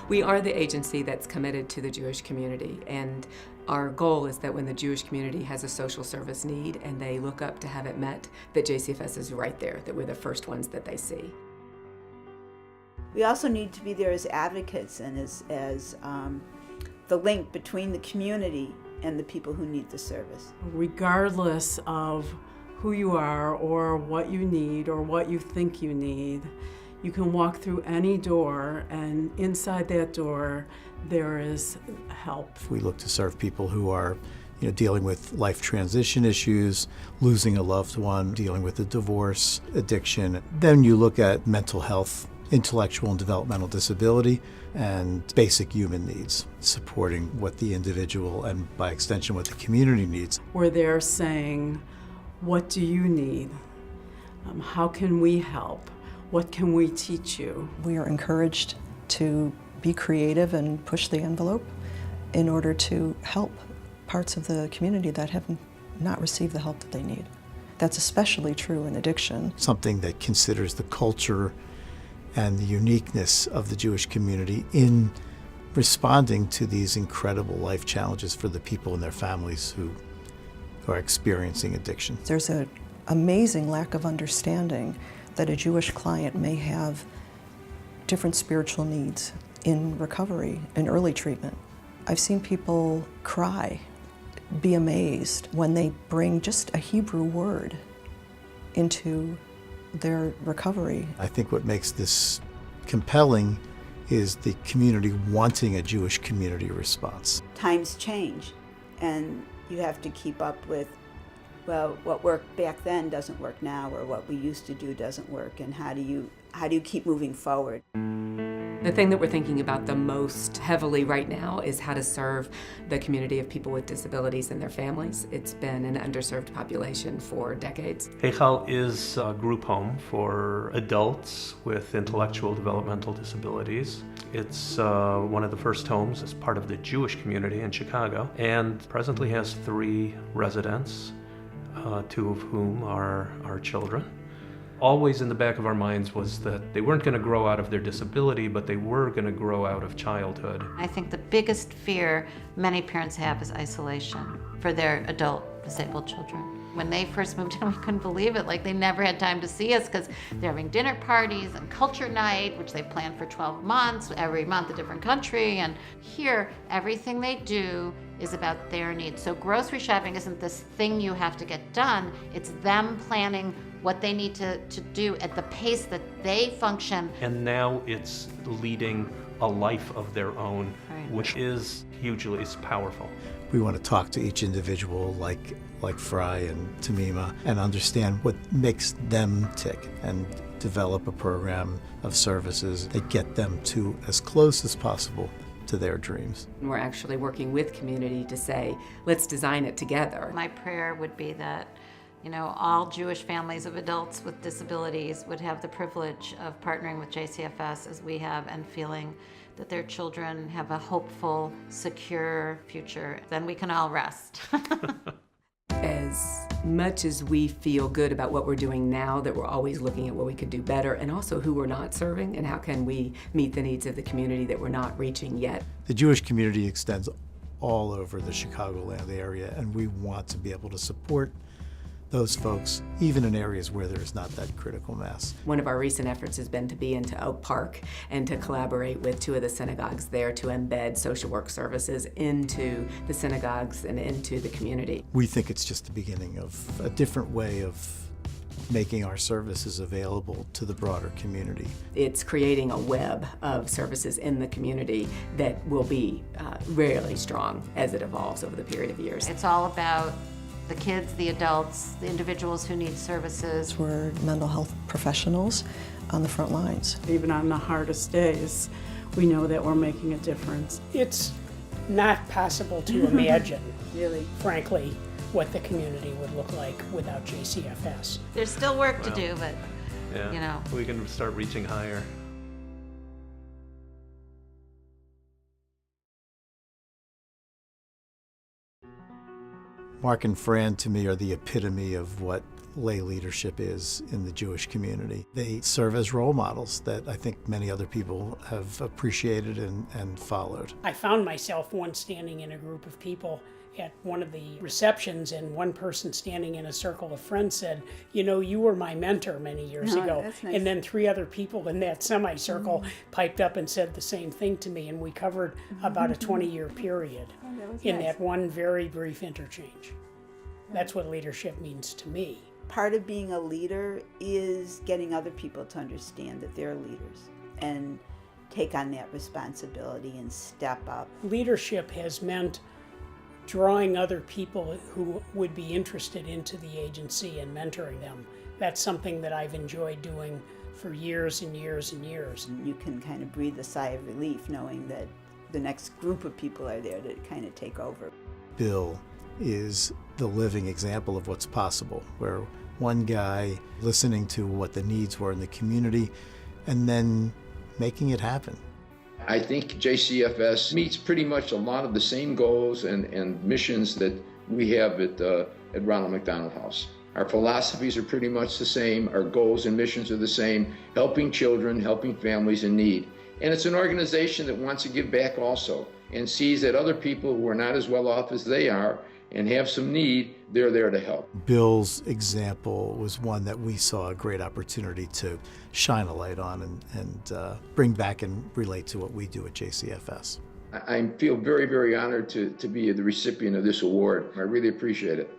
We are the agency that's committed to the Jewish community, and our goal is that when the Jewish community has a social service need and they look up to have it met, that JCFS is right there, that we're the first ones that they see. We also need to be there as advocates and as the link between the community and the people who need the service. Regardless of who you are or what you need or what you think you need, you can walk through any door, and inside that door there is help. We look to serve people who are dealing with life transition issues, losing a loved one, dealing with a divorce, addiction. Then you look at mental health, intellectual and developmental disability, and basic human needs, supporting what the individual and by extension what the community needs. We're there saying, what do you need? How can we help? What can we teach you? We are encouraged to be creative and push the envelope in order to help parts of the community that have not received the help that they need. That's especially true in addiction. Something that considers the culture and the uniqueness of the Jewish community in responding to these incredible life challenges for the people and their families who are experiencing addiction. There's an amazing lack of understanding that a Jewish client may have different spiritual needs in recovery, in early treatment. I've seen people cry, be amazed when they bring just a Hebrew word into their recovery. I think what makes this compelling is the community wanting a Jewish community response. Times change, and you have to keep up with, well, what worked back then doesn't work now, or what we used to do doesn't work, and how do you keep moving forward? The thing that we're thinking about the most heavily right now is how to serve the community of people with disabilities and their families. It's been an underserved population for decades. Heichal is a group home for adults with intellectual developmental disabilities. It's one of the first homes as part of the Jewish community in Chicago, and presently has 3 residents, 2 of whom are our children. Always in the back of our minds was that they weren't going to grow out of their disability, but they were going to grow out of childhood. I think the biggest fear many parents have is isolation for their adult disabled children. When they first moved in, we couldn't believe it. Like, they never had time to see us because they're having dinner parties and culture night, which they plan for 12 months, every month a different country. And here, everything they do is about their needs. So grocery shopping isn't this thing you have to get done. It's them planning what they need to do at the pace that they function. And now it's leading a life of their own, Right. which is hugely, it's powerful. We want to talk to each individual like Fry and Tamima and understand what makes them tick and develop a program of services that get them to as close as possible to their dreams. We're actually working with community to say, let's design it together. My prayer would be that all Jewish families of adults with disabilities would have the privilege of partnering with JCFS as we have and feeling that their children have a hopeful, secure future. Then we can all rest. As much as we feel good about what we're doing now, that we're always looking at what we could do better, and also who we're not serving and how can we meet the needs of the community that we're not reaching yet. The Jewish community extends all over the Chicagoland area, and we want to be able to support those folks, even in areas where there's not that critical mass. One of our recent efforts has been to be into Oak Park and to collaborate with 2 of the synagogues there to embed social work services into the synagogues and into the community. We think it's just the beginning of a different way of making our services available to the broader community. It's creating a web of services in the community that will be really strong as it evolves over the period of years. It's all about the kids, the adults, the individuals who need services. We're mental health professionals on the front lines. Even on the hardest days, we know that we're making a difference. It's not possible to imagine, Really. frankly, what the community would look like without JCFS. There's still work to Wow. do, but Yeah, we can start reaching higher. Mark and Fran, to me, are the epitome of what lay leadership is in the Jewish community. They serve as role models that I think many other people have appreciated and followed. I found myself once standing in a group of people at one of the receptions, and one person standing in a circle of friends said, "You know, you were my mentor many years ago." That's nice. And then 3 other people in that semicircle piped up and said the same thing to me, and we covered about a 20-year period in nice. that one very brief interchange. That's what leadership means to me. Part of being a leader is getting other people to understand that they're leaders and take on that responsibility and step up. Leadership has meant drawing other people who would be interested into the agency and mentoring them. That's something that I've enjoyed doing for years and years and years. You can kind of breathe a sigh of relief knowing that the next group of people are there to kind of take over. Bill is the living example of what's possible, where one guy listening to what the needs were in the community and then making it happen. I think JCFS meets pretty much a lot of the same goals and missions that we have at Ronald McDonald House. Our philosophies are pretty much the same. Our goals and missions are the same, helping children, helping families in need. And it's an organization that wants to give back also and sees that other people who are not as well off as they are and have some need, they're there to help. Bill's example was one that we saw a great opportunity to shine a light on and bring back and relate to what we do at JCFS. I feel very, very honored to be the recipient of this award. I really appreciate it.